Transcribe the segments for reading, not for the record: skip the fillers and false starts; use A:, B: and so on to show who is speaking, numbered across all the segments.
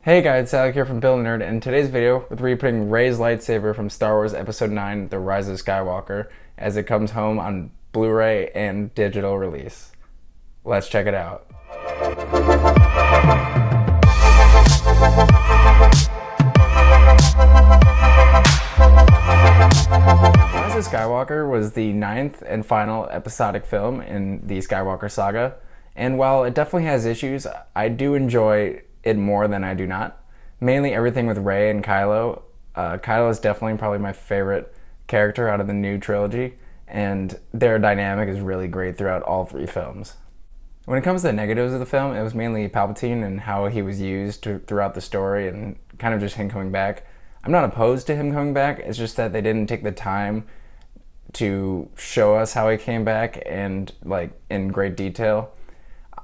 A: Hey guys, it's Alec here from Blu Nerd, and in today's video we're replaying Rey's lightsaber from Star Wars Episode 9, The Rise of Skywalker, as it comes home on Blu Ray and digital release. Let's check it out. Rise of Skywalker was the 9th and final episodic film in the Skywalker saga, and while it definitely has issues, I do enjoy it more than I do not. Mainly everything with Rey and Kylo. Kylo is definitely probably my favorite character out of the new trilogy, and their dynamic is really great throughout all three films. When it comes to the negatives of the film, it was mainly Palpatine and how he was used throughout the story and kind of just him coming back. I'm not opposed to him coming back, it's just that they didn't take the time to show us how he came back and like in great detail.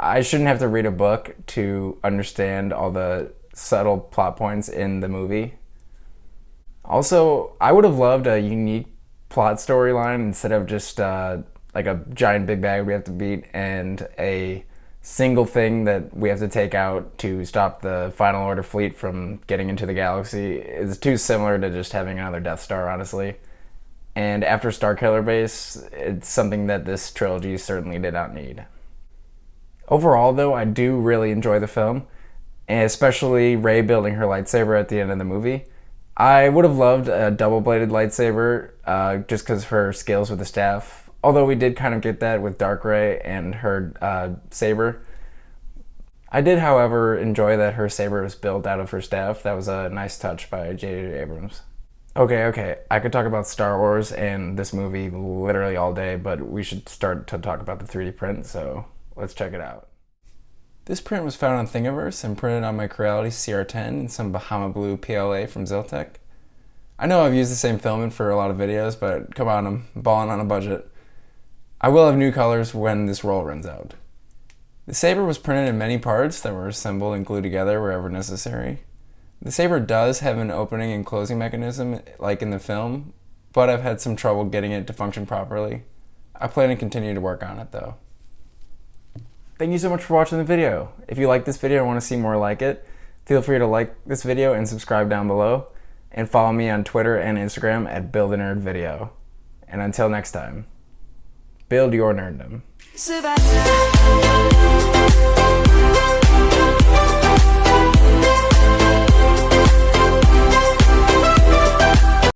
A: I shouldn't have to read a book to understand all the subtle plot points in the movie. Also, I would have loved a unique plot storyline instead of just like a giant big bag we have to beat and a single thing that we have to take out to stop the Final Order fleet from getting into the galaxy. It's too similar to just having another Death Star, honestly. And after Starkiller Base, it's something that this trilogy certainly did not need. Overall, though, I do really enjoy the film, and especially Rey building her lightsaber at the end of the movie. I would have loved a double-bladed lightsaber just because of her skills with the staff, although we did kind of get that with Dark Rey and her saber. I did, however, enjoy that her saber was built out of her staff. That was a nice touch by J.J. Abrams. Okay, I could talk about Star Wars and this movie literally all day, but we should start to talk about the 3D print, so let's check it out. This print was found on Thingiverse and printed on my Creality CR10 and some Bahama Blue PLA from Ziltech. I know I've used the same filament for a lot of videos, but come on, I'm balling on a budget. I will have new colors when this roll runs out. The saber was printed in many parts that were assembled and glued together wherever necessary. The saber does have an opening and closing mechanism like in the film, but I've had some trouble getting it to function properly. I plan to continue to work on it though. Thank you so much for watching the video. If you like this video and want to see more like it, feel free to like this video and subscribe down below, and follow me on Twitter and Instagram at BuildANerdVideo. And until next time, build your nerddom.